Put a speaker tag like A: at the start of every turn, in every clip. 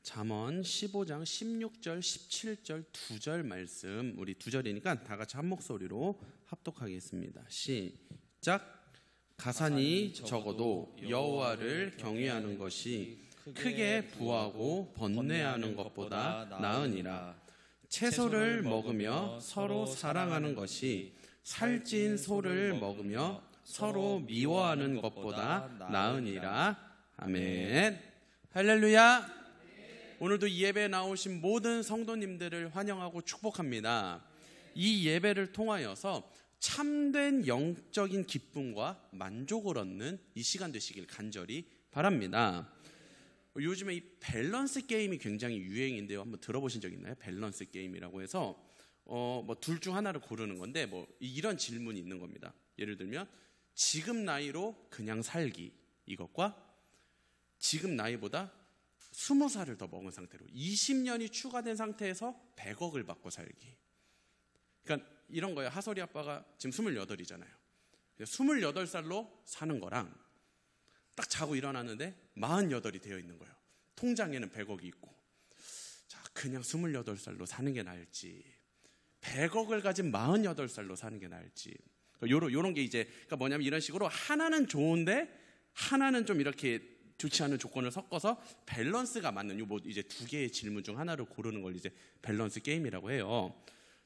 A: 잠언 15장 16절 17절 2절 말씀, 우리 2절이니까 다 같이 한 목소리로 합독하겠습니다. 시작. 가산이 적어도 여호와를 경외하는 것이 크게 부하고 번뇌하는 것보다 나으니라. 채소를 먹으며 서로 사랑하는 것이 살찐 소를 먹으며 서로 미워하는 것보다 나으니라. 아멘. 할렐루야. 오늘도 이 예배에 나오신 모든 성도님들을 환영하고 축복합니다. 이 예배를 통하여서 참된 영적인 기쁨과 만족을 얻는 이 시간 되시길 간절히 바랍니다. 요즘에 이 밸런스 게임이 굉장히 유행인데요. 한번 들어보신 적 있나요? 밸런스 게임이라고 해서 둘 중 하나를 고르는 건데 이런 질문이 있는 겁니다. 예를 들면 지금 나이로 그냥 살기, 이것과 지금 나이보다 20살을 더 먹은 상태로 20년이 추가된 상태에서 100억을 받고 살기. 그러니까 이런 거예요. 하솔이 아빠가 지금 28이잖아요. 28살로 사는 거랑 딱 자고 일어났는데 48이 되어 있는 거예요. 통장에는 100억이 있고. 자, 그냥 28살로 사는 게 나을지, 100억을 가진 48살로 사는 게 나을지. 요런 게 이제, 그러니까 뭐냐면 이런 식으로 하나는 좋은데 하나는 좀 이렇게 좋지 않은 조건을 섞어서 밸런스가 맞는 이제 두 개의 질문 중 하나를 고르는 걸 이제 밸런스 게임이라고 해요.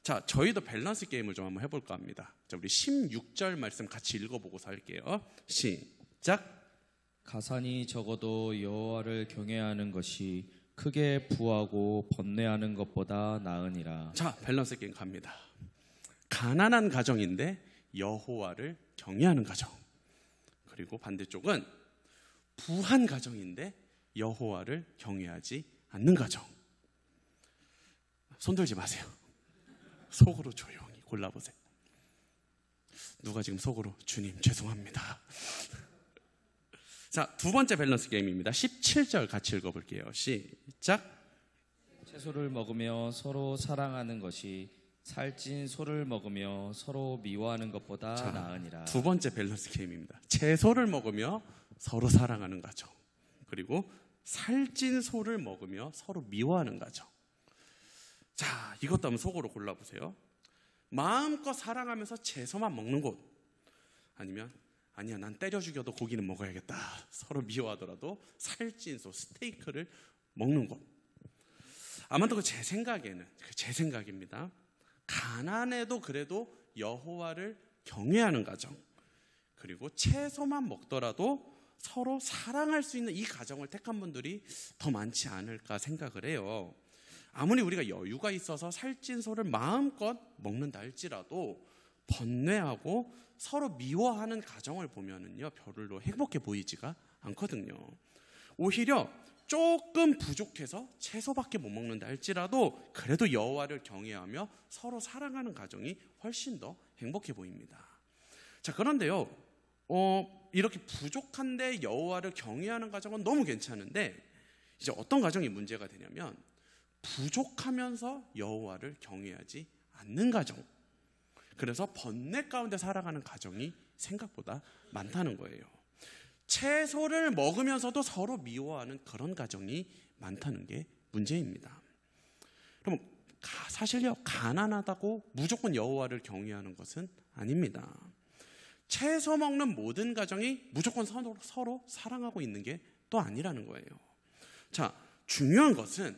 A: 자, 저희도 밸런스 게임을 좀 한번 해볼까 합니다. 자, 우리 16절 말씀 같이 읽어보고서 할게요. 시작.
B: 가산이 적어도 여호와를 경외하는 것이 크게 부하고 번뇌하는 것보다 나으니라.
A: 자, 밸런스 게임 갑니다. 가난한 가정인데 여호와를 경외하는 가정. 그리고 반대쪽은 부한 가정인데 여호와를 경외하지 않는 가정. 손들지 마세요. 속으로 조용히 골라보세요. 누가 지금 속으로 주님 죄송합니다. 자, 두 번째 밸런스 게임입니다. 17절 같이 읽어볼게요. 시작.
B: 채소를 먹으며 서로 사랑하는 것이 살찐 소를 먹으며 서로 미워하는 것보다 나으니라.
A: 두 번째 밸런스 게임입니다. 채소를 먹으며 서로 사랑하는 가정, 그리고 살찐 소를 먹으며 서로 미워하는 가정. 자, 이것도 한번 속으로 골라보세요. 마음껏 사랑하면서 채소만 먹는 곳, 아니면 아니야 난 때려 죽여도 고기는 먹어야겠다, 서로 미워하더라도 살찐 소 스테이크를 먹는 곳. 아마도 제 생각입니다. 가난해도 그래도 여호와를 경외하는 가정, 그리고 채소만 먹더라도 서로 사랑할 수 있는 이 가정을 택한 분들이 더 많지 않을까 생각을 해요. 아무리 우리가 여유가 있어서 살찐 소를 마음껏 먹는다 할지라도 번뇌하고 서로 미워하는 가정을 보면은요, 별로 행복해 보이지가 않거든요. 오히려 조금 부족해서 채소밖에 못 먹는다 할지라도 그래도 여호와를 경외하며 서로 사랑하는 가정이 훨씬 더 행복해 보입니다. 자, 그런데요, 이렇게 부족한데 여호와를 경외하는 가정은 너무 괜찮은데, 이제 어떤 가정이 문제가 되냐면 부족하면서 여호와를 경외하지 않는 가정, 그래서 번뇌 가운데 살아가는 가정이 생각보다 많다는 거예요. 채소를 먹으면서도 서로 미워하는 그런 가정이 많다는 게 문제입니다. 그럼 사실요, 가난하다고 무조건 여호와를 경외하는 것은 아닙니다. 채소 먹는 모든 가정이 무조건 서로 사랑하고 있는 게 또 아니라는 거예요. 자, 중요한 것은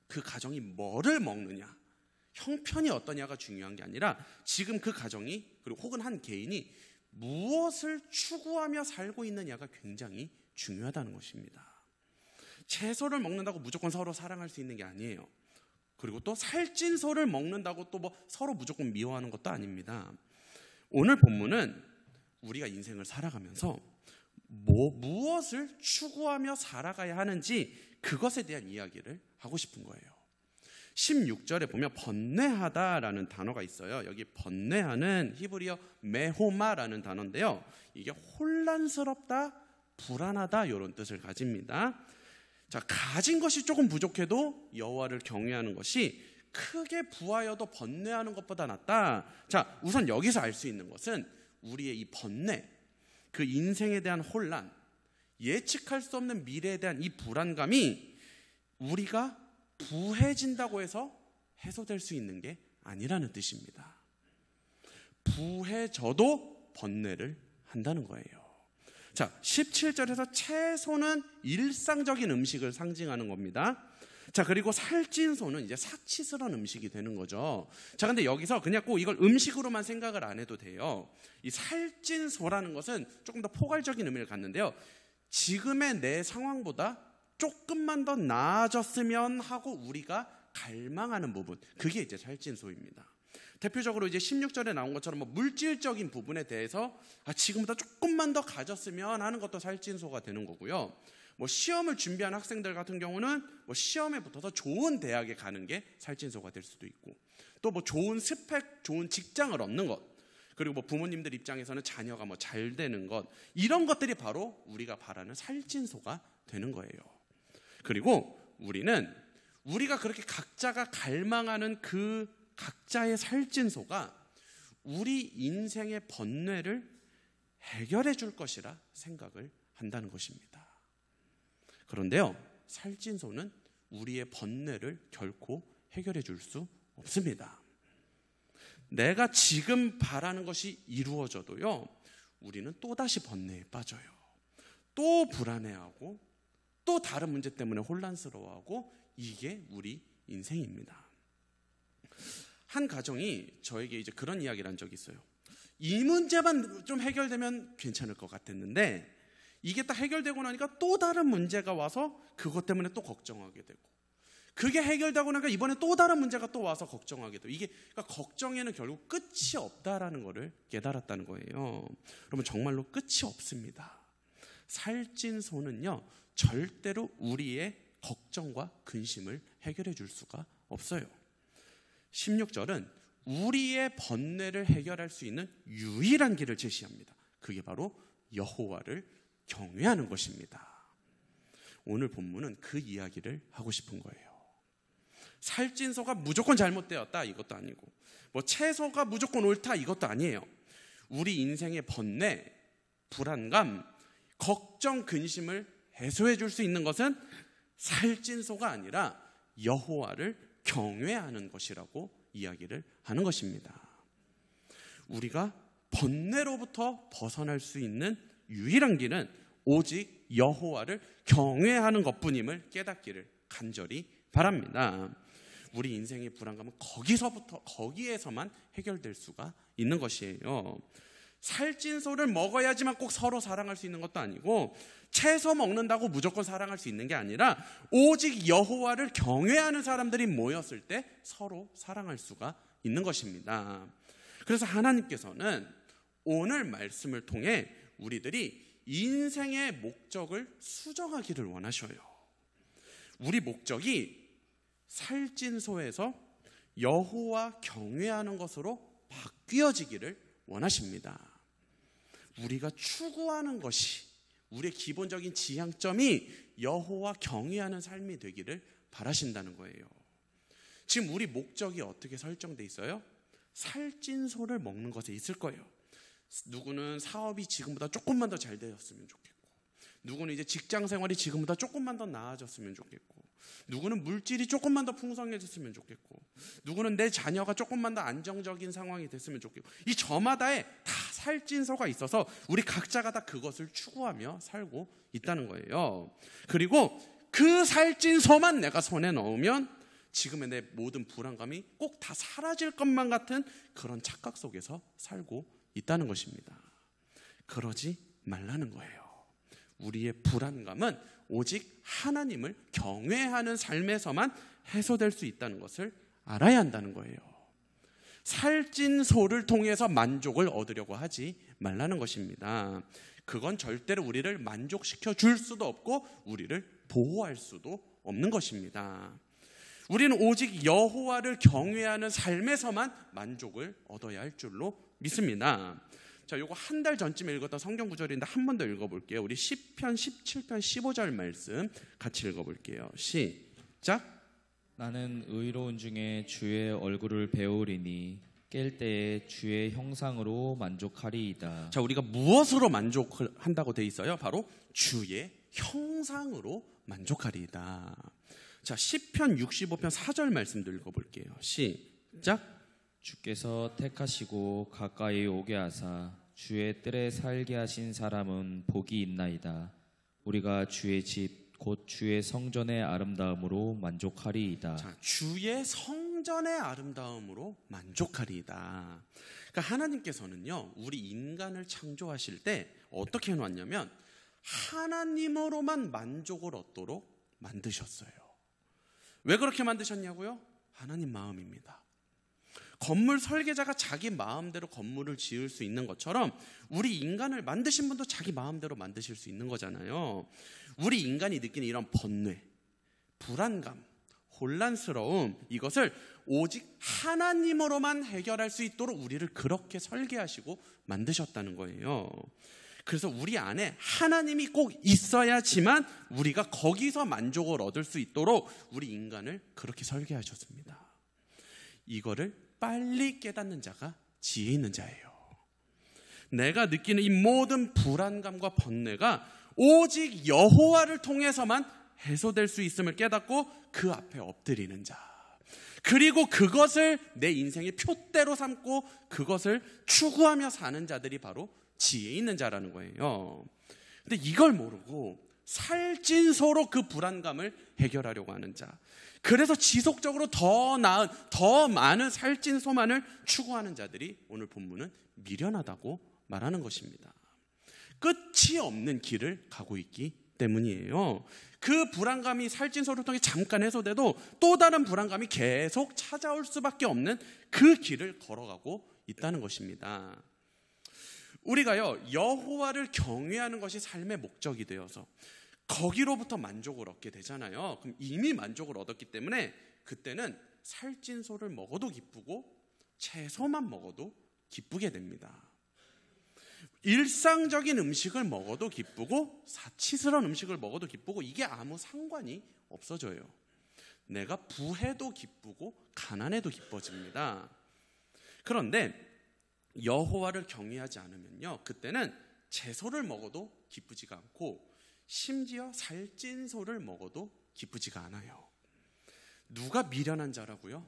A: 그 가정이 뭐를 먹느냐, 형편이 어떠냐가 중요한 게 아니라 지금 그 가정이, 그리고 혹은 한 개인이 무엇을 추구하며 살고 있느냐가 굉장히 중요하다는 것입니다. 채소를 먹는다고 무조건 서로 사랑할 수 있는 게 아니에요. 그리고 또 살찐 소를 먹는다고 또 서로 무조건 미워하는 것도 아닙니다. 오늘 본문은 우리가 인생을 살아가면서 무엇을 추구하며 살아가야 하는지 그것에 대한 이야기를 하고 싶은 거예요. 16절에 보면 번뇌하다라는 단어가 있어요. 여기 번뇌하는 히브리어 메호마라는 단어인데요, 이게 혼란스럽다, 불안하다 이런 뜻을 가집니다. 자, 가진 것이 조금 부족해도 여호와를 경외하는 것이 크게 부하여도 번뇌하는 것보다 낫다. 자, 우선 여기서 알 수 있는 것은 우리의 이 번뇌, 그 인생에 대한 혼란, 예측할 수 없는 미래에 대한 이 불안감이 우리가 부해진다고 해서 해소될 수 있는 게 아니라는 뜻입니다. 부해져도 번뇌를 한다는 거예요. 자, 17절에서 채소는 일상적인 음식을 상징하는 겁니다. 자, 그리고 살찐 소는 이제 사치스러운 음식이 되는 거죠. 자, 근데 여기서 그냥 꼭 이걸 음식으로만 생각을 안 해도 돼요. 이 살찐 소라는 것은 조금 더 포괄적인 의미를 갖는데요. 지금의 내 상황보다 조금만 더 나아졌으면 하고 우리가 갈망하는 부분, 그게 이제 살찐 소입니다. 대표적으로 이제 16절에 나온 것처럼 뭐 물질적인 부분에 대해서 지금보다 조금만 더 가졌으면 하는 것도 살찐 소가 되는 거고요. 뭐 시험을 준비하는 학생들 같은 경우는 뭐 시험에 붙어서 좋은 대학에 가는 게 살찐 소가 될 수도 있고, 또 뭐 좋은 스펙, 좋은 직장을 얻는 것, 그리고 뭐 부모님들 입장에서는 자녀가 뭐 잘 되는 것, 이런 것들이 바로 우리가 바라는 살찐 소가 되는 거예요. 그리고 우리가 그렇게 각자가 갈망하는 그 각자의 살찐 소가 우리 인생의 번뇌를 해결해 줄 것이라 생각을 한다는 것입니다. 그런데요, 살찐 소는 우리의 번뇌를 결코 해결해 줄 수 없습니다. 내가 지금 바라는 것이 이루어져도요, 우리는 또다시 번뇌에 빠져요. 또 불안해하고 또 다른 문제 때문에 혼란스러워하고, 이게 우리 인생입니다. 한 가정이 저에게 이제 그런 이야기를 한 적이 있어요. 이 문제만 좀 해결되면 괜찮을 것 같았는데 이게 딱 해결되고 나니까 또 다른 문제가 와서 그것 때문에 또 걱정하게 되고, 그게 해결되고 나니까 이번에 또 다른 문제가 또 와서 걱정하게 되고, 이게 그러니까 걱정에는 결국 끝이 없다라는 것을 깨달았다는 거예요. 여러분, 정말로 끝이 없습니다. 살찐 소는요, 절대로 우리의 걱정과 근심을 해결해 줄 수가 없어요. 16절은 우리의 번뇌를 해결할 수 있는 유일한 길을 제시합니다. 그게 바로 여호와를 경외하는 것입니다. 오늘 본문은 그 이야기를 하고 싶은 거예요. 살찐 소가 무조건 잘못되었다, 이것도 아니고, 뭐 채소가 무조건 옳다, 이것도 아니에요. 우리 인생의 번뇌, 불안감, 걱정, 근심을 해소해 줄 수 있는 것은 살찐 소가 아니라 여호와를 경외하는 것이라고 이야기를 하는 것입니다. 우리가 번뇌로부터 벗어날 수 있는 유일한 길은 오직 여호와를 경외하는 것뿐임을 깨닫기를 간절히 바랍니다. 우리 인생의 불안감은 거기에서만 해결될 수가 있는 것이에요. 살찐 소를 먹어야지만 꼭 서로 사랑할 수 있는 것도 아니고, 채소 먹는다고 무조건 사랑할 수 있는 게 아니라 오직 여호와를 경외하는 사람들이 모였을 때 서로 사랑할 수가 있는 것입니다. 그래서 하나님께서는 오늘 말씀을 통해 우리들이 인생의 목적을 수정하기를 원하셔요. 우리 목적이 살찐 소에서 여호와 경외하는 것으로 바뀌어지기를 원하십니다. 우리가 추구하는 것이, 우리의 기본적인 지향점이 여호와 경외하는 삶이 되기를 바라신다는 거예요. 지금 우리 목적이 어떻게 설정돼 있어요? 살찐 소를 먹는 것에 있을 거예요. 누구는 사업이 지금보다 조금만 더 잘 되었으면 좋겠고, 누구는 이제 직장 생활이 지금보다 조금만 더 나아졌으면 좋겠고, 누구는 물질이 조금만 더 풍성해졌으면 좋겠고, 누구는 내 자녀가 조금만 더 안정적인 상황이 됐으면 좋겠고, 이 저마다에 다 살찐 소가 있어서 우리 각자가 다 그것을 추구하며 살고 있다는 거예요. 그리고 그 살찐 소만 내가 손에 넣으면 지금의 내 모든 불안감이 꼭 다 사라질 것만 같은 그런 착각 속에서 살고 있다는 것입니다. 그러지 말라는 거예요. 우리의 불안감은 오직 하나님을 경외하는 삶에서만 해소될 수 있다는 것을 알아야 한다는 거예요. 살찐 소를 통해서 만족을 얻으려고 하지 말라는 것입니다. 그건 절대로 우리를 만족시켜 줄 수도 없고 우리를 보호할 수도 없는 것입니다. 우리는 오직 여호와를 경외하는 삶에서만 만족을 얻어야 할 줄로 믿습니다. 자, 요거 한 달 전쯤에 읽었던 성경 구절인데 한 번 더 읽어볼게요. 우리 시편 17편 15절 말씀 같이 읽어볼게요. 시작.
B: 나는 의로운 중에 주의 얼굴을 배우리니 깰 때에 주의 형상으로 만족하리이다.
A: 자, 우리가 무엇으로 만족을 한다고 돼 있어요? 바로 주의 형상으로 만족하리이다. 자, 시편 65편 4절 말씀도 읽어볼게요. 시작.
B: 주께서 택하시고 가까이 오게 하사 주의 뜰에 살게 하신 사람은 복이 있나이다. 우리가 주의 집 곧 주의 성전의 아름다움으로 만족하리이다.
A: 자, 주의 성전의 아름다움으로 만족하리이다. 그러니까 하나님께서는요, 우리 인간을 창조하실 때 어떻게 해놓았냐면 하나님으로만 만족을 얻도록 만드셨어요. 왜 그렇게 만드셨냐고요? 하나님 마음입니다. 건물 설계자가 자기 마음대로 건물을 지을 수 있는 것처럼 우리 인간을 만드신 분도 자기 마음대로 만드실 수 있는 거잖아요. 우리 인간이 느끼는 이런 번뇌, 불안감, 혼란스러움, 이것을 오직 하나님으로만 해결할 수 있도록 우리를 그렇게 설계하시고 만드셨다는 거예요. 그래서 우리 안에 하나님이 꼭 있어야지만 우리가 거기서 만족을 얻을 수 있도록 우리 인간을 그렇게 설계하셨습니다. 이거를 빨리 깨닫는 자가 지혜 있는 자예요. 내가 느끼는 이 모든 불안감과 번뇌가 오직 여호와를 통해서만 해소될 수 있음을 깨닫고 그 앞에 엎드리는 자, 그리고 그것을 내 인생의 표대로 삼고 그것을 추구하며 사는 자들이 바로 지혜 있는 자라는 거예요. 근데 이걸 모르고 살찐소로 그 불안감을 해결하려고 하는 자, 그래서 지속적으로 더 나은, 더 많은 살찐소만을 추구하는 자들이 오늘 본문은 미련하다고 말하는 것입니다. 끝이 없는 길을 가고 있기 때문이에요. 그 불안감이 살찐소를 통해 잠깐 해소돼도 또 다른 불안감이 계속 찾아올 수밖에 없는 그 길을 걸어가고 있다는 것입니다. 우리가요, 여호와를 경외하는 것이 삶의 목적이 되어서 거기로부터 만족을 얻게 되잖아요. 그럼 이미 만족을 얻었기 때문에 그때는 살찐소를 먹어도 기쁘고 채소만 먹어도 기쁘게 됩니다. 일상적인 음식을 먹어도 기쁘고 사치스러운 음식을 먹어도 기쁘고 이게 아무 상관이 없어져요. 내가 부해도 기쁘고 가난해도 기뻐집니다. 그런데 여호와를 경외하지 않으면요, 그때는 채소를 먹어도 기쁘지가 않고 심지어 살찐소를 먹어도 기쁘지가 않아요. 누가 미련한 자라고요?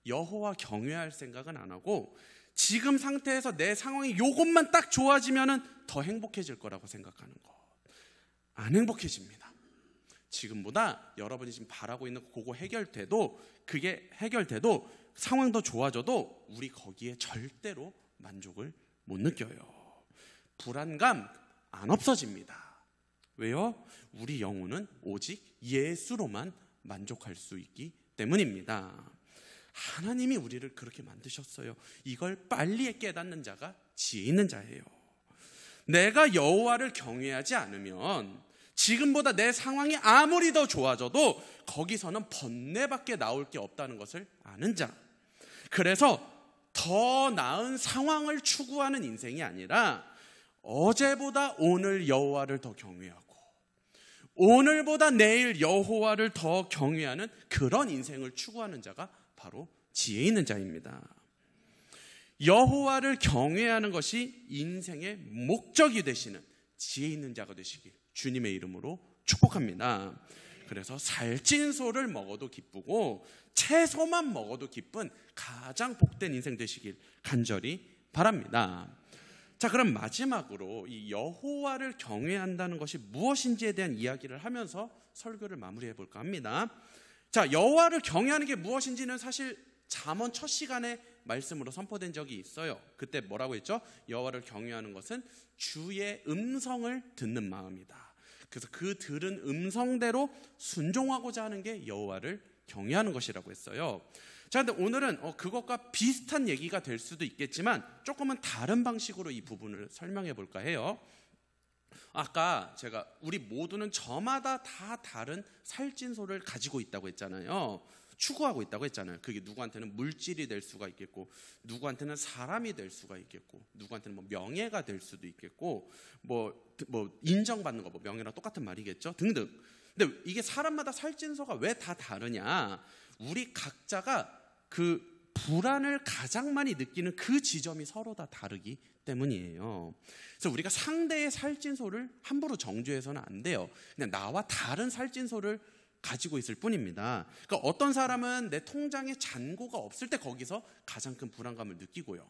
A: 여호와 경외할 생각은 안 하고 지금 상태에서 내 상황이 요것만 딱 좋아지면은 더 행복해질 거라고 생각하는 것. 안 행복해집니다. 지금보다 여러분이 지금 바라고 있는 그거 그게 해결돼도 상황 더 좋아져도 우리 거기에 절대로 만족을 못 느껴요. 불안감 안 없어집니다. 왜요? 우리 영혼은 오직 예수로만 만족할 수 있기 때문입니다. 하나님이 우리를 그렇게 만드셨어요. 이걸 빨리 깨닫는 자가 지혜 있는 자예요. 내가 여호와를 경외하지 않으면 지금보다 내 상황이 아무리 더 좋아져도 거기서는 번뇌밖에 나올 게 없다는 것을 아는 자. 그래서 더 나은 상황을 추구하는 인생이 아니라 어제보다 오늘 여호와를 더 경외하고 오늘보다 내일 여호와를 더 경외하는 그런 인생을 추구하는 자가 바로 지혜 있는 자입니다. 여호와를 경외하는 것이 인생의 목적이 되시는 지혜 있는 자가 되시길 주님의 이름으로 축복합니다. 그래서 살찐소를 먹어도 기쁘고 채소만 먹어도 기쁜 가장 복된 인생 되시길 간절히 바랍니다. 자, 그럼 마지막으로 이 여호와를 경외한다는 것이 무엇인지에 대한 이야기를 하면서 설교를 마무리해 볼까 합니다. 자, 여호와를 경외하는 게 무엇인지는 사실 잠언 첫 시간에 말씀으로 선포된 적이 있어요. 그때 뭐라고 했죠? 여호와를 경외하는 것은 주의 음성을 듣는 마음이다. 그래서 그 들은 음성대로 순종하고자 하는 게 여호와를 경외하는 것이라고 했어요. 자, 근데 오늘은 그것과 비슷한 얘기가 될 수도 있겠지만 조금은 다른 방식으로 이 부분을 설명해 볼까 해요. 아까 제가 우리 모두는 저마다 다 다른 살찐소를 가지고 있다고 했잖아요. 추구하고 있다고 했잖아요. 그게 누구한테는 물질이 될 수가 있겠고, 누구한테는 사람이 될 수가 있겠고, 누구한테는 뭐 명예가 될 수도 있겠고, 뭐 인정받는 거, 뭐 명예랑 똑같은 말이겠죠, 등등. 근데 이게 사람마다 살찐소가 왜 다 다르냐? 우리 각자가 그 불안을 가장 많이 느끼는 그 지점이 서로 다 다르기 때문이에요. 그래서 우리가 상대의 살찐소를 함부로 정죄해서는 안 돼요. 그냥 나와 다른 살찐소를 가지고 있을 뿐입니다. 그러니까 어떤 사람은 내 통장에 잔고가 없을 때 거기서 가장 큰 불안감을 느끼고요.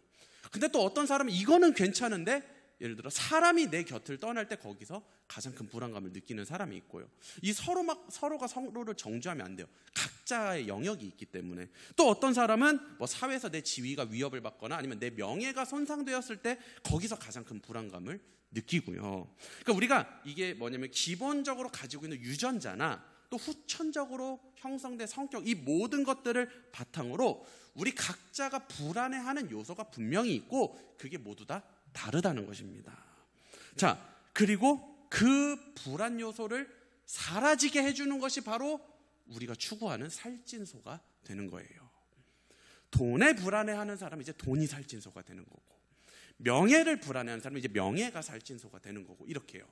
A: 근데 또 어떤 사람은 이거는 괜찮은데 예를 들어 사람이 내 곁을 떠날 때 거기서 가장 큰 불안감을 느끼는 사람이 있고요. 이 서로가 서로를 정죄하면 안 돼요. 각자의 영역이 있기 때문에. 또 어떤 사람은 뭐 사회에서 내 지위가 위협을 받거나 아니면 내 명예가 손상되었을 때 거기서 가장 큰 불안감을 느끼고요. 그러니까 우리가 이게 뭐냐면 기본적으로 가지고 있는 유전자나 또 후천적으로 형성된 성격, 이 모든 것들을 바탕으로 우리 각자가 불안해하는 요소가 분명히 있고 그게 모두 다 다르다는 것입니다. 자, 그리고 그 불안 요소를 사라지게 해주는 것이 바로 우리가 추구하는 살찐소가 되는 거예요. 돈에 불안해하는 사람은 이제 돈이 살찐소가 되는 거고, 명예를 불안해하는 사람은 이제 명예가 살찐소가 되는 거고, 이렇게요.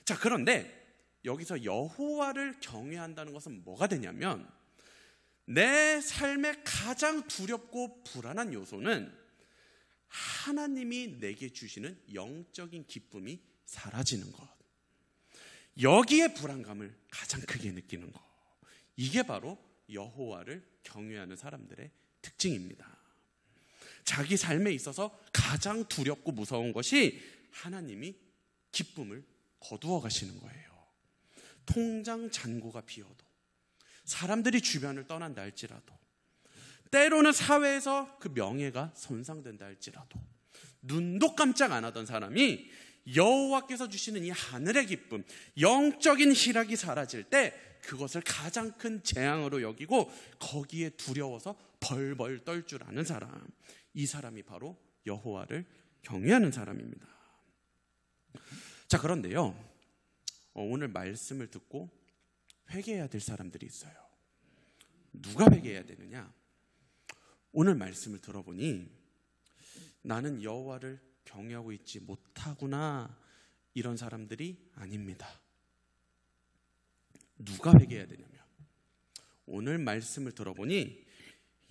A: 자, 그런데 여기서 여호와를 경외한다는 것은 뭐가 되냐면, 내 삶의 가장 두렵고 불안한 요소는 하나님이 내게 주시는 영적인 기쁨이 사라지는 것, 여기에 불안감을 가장 크게 느끼는 것, 이게 바로 여호와를 경외하는 사람들의 특징입니다. 자기 삶에 있어서 가장 두렵고 무서운 것이 하나님이 기쁨을 거두어 가시는 거예요. 통장 잔고가 비어도, 사람들이 주변을 떠난다 할지라도, 때로는 사회에서 그 명예가 손상된다 할지라도, 눈도 깜짝 안 하던 사람이 여호와께서 주시는 이 하늘의 기쁨, 영적인 희락이 사라질 때 그것을 가장 큰 재앙으로 여기고 거기에 두려워서 벌벌 떨 줄 아는 사람, 이 사람이 바로 여호와를 경외하는 사람입니다. 자, 그런데요, 오늘 말씀을 듣고 회개해야 될 사람들이 있어요. 누가 회개해야 되느냐? 오늘 말씀을 들어보니 나는 여호와를 경외하고 있지 못하구나, 이런 사람들이 아닙니다. 누가 회개해야 되냐면, 오늘 말씀을 들어보니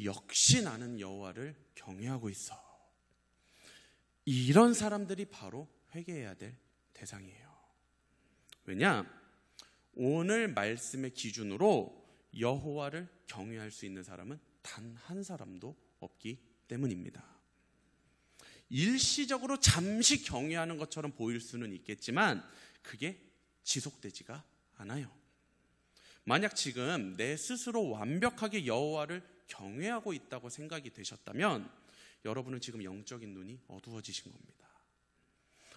A: 역시 나는 여호와를 경외하고 있어, 이런 사람들이 바로 회개해야 될 대상이에요. 왜냐? 오늘 말씀의 기준으로 여호와를 경외할 수 있는 사람은 단 한 사람도 없기 때문입니다. 일시적으로 잠시 경외하는 것처럼 보일 수는 있겠지만 그게 지속되지가 않아요. 만약 지금 내 스스로 완벽하게 여호와를 경외하고 있다고 생각이 되셨다면 여러분은 지금 영적인 눈이 어두워지신 겁니다.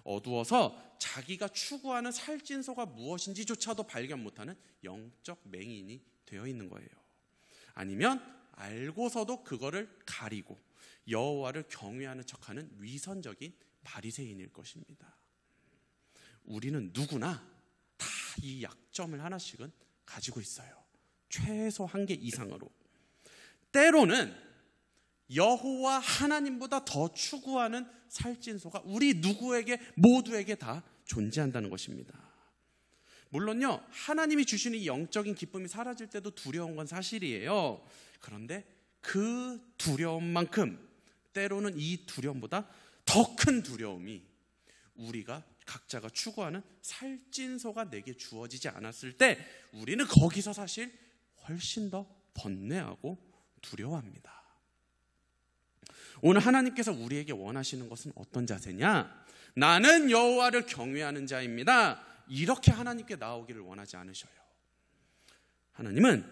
A: 어두워서 자기가 추구하는 살찐소가 무엇인지조차도 발견 못하는 영적 맹인이 되어 있는 거예요. 아니면 알고서도 그거를 가리고 여호와를 경외하는 척하는 위선적인 바리새인일 것입니다. 우리는 누구나 다 이 약점을 하나씩은 가지고 있어요. 최소 한 개 이상으로. 때로는 여호와 하나님보다 더 추구하는 살찐소가 우리 누구에게, 모두에게 다 존재한다는 것입니다. 물론요, 하나님이 주시는 이 영적인 기쁨이 사라질 때도 두려운 건 사실이에요. 그런데 그 두려움만큼 때로는 이 두려움보다 더 큰 두려움이 우리가 각자가 추구하는 살찐소가 내게 주어지지 않았을 때 우리는 거기서 사실 훨씬 더 번뇌하고 두려워합니다. 오늘 하나님께서 우리에게 원하시는 것은 어떤 자세냐? 나는 여호와를 경외하는 자입니다, 이렇게 하나님께 나오기를 원하지 않으셔요. 하나님은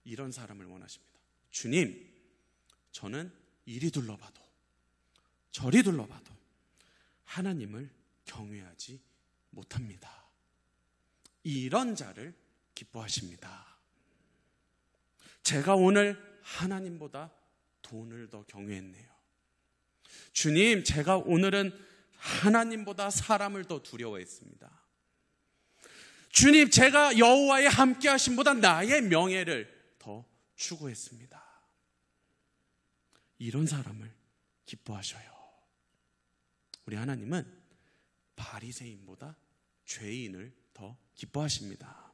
A: 이런 사람을 원하십니다. 주님, 저는 이리 둘러봐도 저리 둘러봐도 하나님을 경외하지 못합니다. 이런 자를 기뻐하십니다. 제가 오늘 하나님보다 돈을 더 경외했네요. 주님, 제가 오늘은 하나님보다 사람을 더 두려워했습니다. 주님, 제가 여호와의 함께하심보다 나의 명예를 더 추구했습니다. 이런 사람을 기뻐하셔요. 우리 하나님은 바리새인보다 죄인을 더 기뻐하십니다.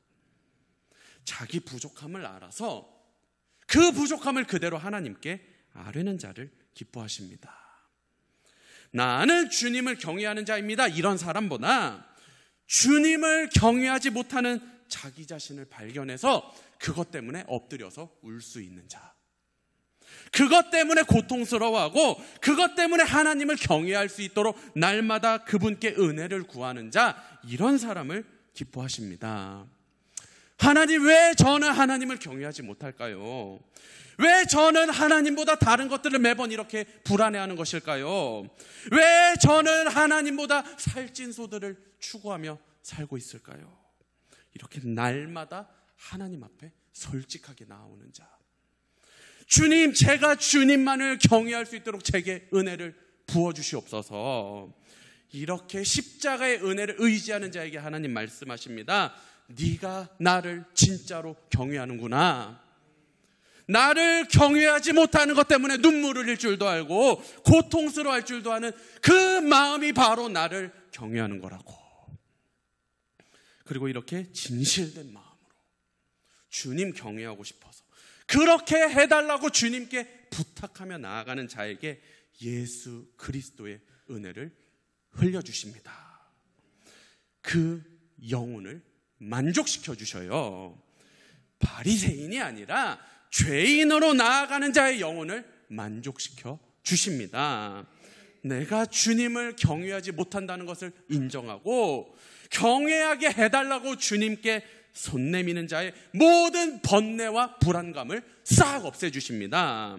A: 자기 부족함을 알아서 그 부족함을 그대로 하나님께 아뢰는 자를 기뻐하십니다. 나는 주님을 경외하는 자입니다, 이런 사람보다 주님을 경외하지 못하는 자기 자신을 발견해서 그것 때문에 엎드려서 울 수 있는 자, 그것 때문에 고통스러워하고 그것 때문에 하나님을 경외할 수 있도록 날마다 그분께 은혜를 구하는 자, 이런 사람을 기뻐하십니다. 하나님, 왜 저는 하나님을 경외하지 못할까요? 왜 저는 하나님보다 다른 것들을 매번 이렇게 불안해하는 것일까요? 왜 저는 하나님보다 살찐 소들을 추구하며 살고 있을까요? 이렇게 날마다 하나님 앞에 솔직하게 나오는 자, 주님, 제가 주님만을 경외할 수 있도록 제게 은혜를 부어주시옵소서. 이렇게 십자가의 은혜를 의지하는 자에게 하나님 말씀하십니다. 네가 나를 진짜로 경외하는구나. 나를 경외하지 못하는 것 때문에 눈물 흘릴 줄도 알고 고통스러워할 줄도 아는 그 마음이 바로 나를 경외하는 거라고. 그리고 이렇게 진실된 마음으로 주님 경외하고 싶어서 그렇게 해달라고 주님께 부탁하며 나아가는 자에게 예수 그리스도의 은혜를 흘려주십니다. 그 영혼을 만족시켜 주셔요. 바리새인이 아니라 죄인으로 나아가는 자의 영혼을 만족시켜 주십니다. 내가 주님을 경외하지 못한다는 것을 인정하고 경외하게 해달라고 주님께 손 내미는 자의 모든 번뇌와 불안감을 싹 없애주십니다.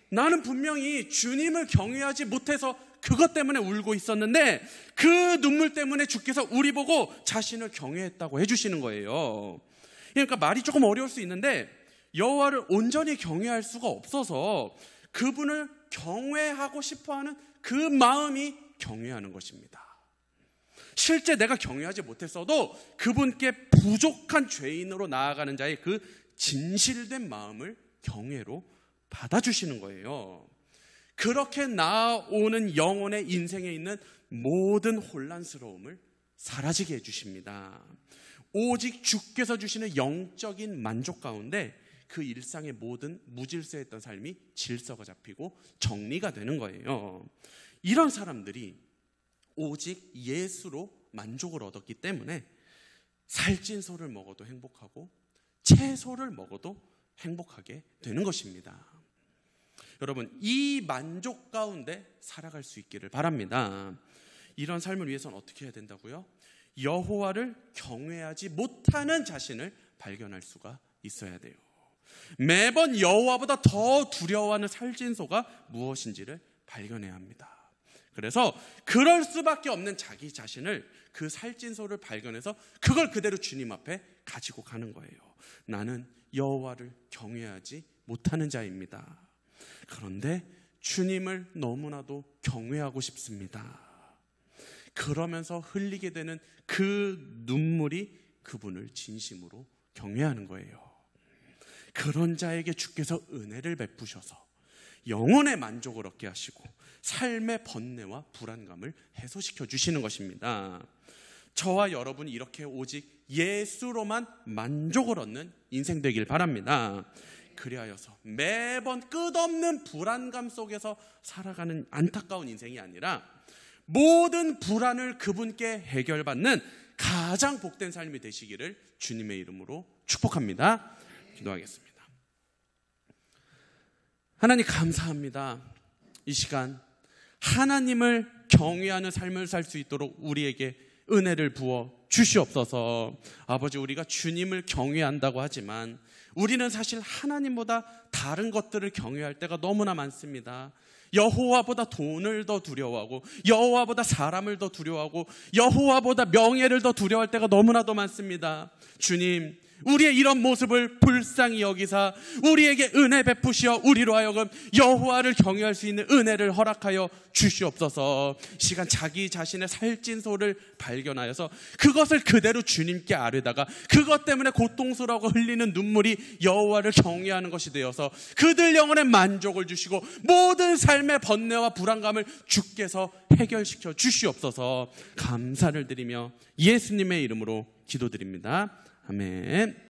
A: 나는 분명히 주님을 경외하지 못해서 그것 때문에 울고 있었는데 그 눈물 때문에 주께서 우리 보고 자신을 경외했다고 해주시는 거예요. 그러니까 말이 조금 어려울 수 있는데 여호와를 온전히 경외할 수가 없어서 그분을 경외하고 싶어하는 그 마음이 경외하는 것입니다. 실제 내가 경외하지 못했어도 그분께 부족한 죄인으로 나아가는 자의 그 진실된 마음을 경외로 받아주시는 거예요. 그렇게 나아오는 영혼의 인생에 있는 모든 혼란스러움을 사라지게 해주십니다. 오직 주께서 주시는 영적인 만족 가운데 그 일상의 모든 무질서했던 삶이 질서가 잡히고 정리가 되는 거예요. 이런 사람들이 오직 예수로 만족을 얻었기 때문에 살찐 소를 먹어도 행복하고 채소를 먹어도 행복하게 되는 것입니다. 여러분, 이 만족 가운데 살아갈 수 있기를 바랍니다. 이런 삶을 위해서는 어떻게 해야 된다고요? 여호와를 경외하지 못하는 자신을 발견할 수가 있어야 돼요. 매번 여호와보다 더 두려워하는 살찐 소가 무엇인지를 발견해야 합니다. 그래서 그럴 수밖에 없는 자기 자신을, 그 살찐 소를 발견해서 그걸 그대로 주님 앞에 가지고 가는 거예요. 나는 여호와를 경외하지 못하는 자입니다. 그런데 주님을 너무나도 경외하고 싶습니다. 그러면서 흘리게 되는 그 눈물이 그분을 진심으로 경외하는 거예요. 그런 자에게 주께서 은혜를 베푸셔서 영혼의 만족을 얻게 하시고 삶의 번뇌와 불안감을 해소시켜 주시는 것입니다. 저와 여러분이 이렇게 오직 예수로만 만족을 얻는 인생 되길 바랍니다. 그리하여서 매번 끝없는 불안감 속에서 살아가는 안타까운 인생이 아니라 모든 불안을 그분께 해결받는 가장 복된 삶이 되시기를 주님의 이름으로 축복합니다. 기도하겠습니다. 하나님, 감사합니다. 이 시간 하나님을 경외하는 삶을 살 수 있도록 우리에게 은혜를 부어 주시옵소서. 아버지, 우리가 주님을 경외한다고 하지만 우리는 사실 하나님보다 다른 것들을 경외할 때가 너무나 많습니다. 여호와보다 돈을 더 두려워하고 여호와보다 사람을 더 두려워하고 여호와보다 명예를 더 두려워할 때가 너무나도 많습니다. 주님, 우리의 이런 모습을 불쌍히 여기사 우리에게 은혜 베푸시어 우리로 하여금 여호와를 경외할 수 있는 은혜를 허락하여 주시옵소서. 시간 자기 자신의 살찐 소를 발견하여서 그것을 그대로 주님께 아뢰다가 그것 때문에 고통스러워 흘리는 눈물이 여호와를 경외하는 것이 되어서 그들 영혼에 만족을 주시고 모든 삶의 번뇌와 불안감을 주께서 해결시켜 주시옵소서. 감사를 드리며 예수님의 이름으로 기도드립니다. 아멘.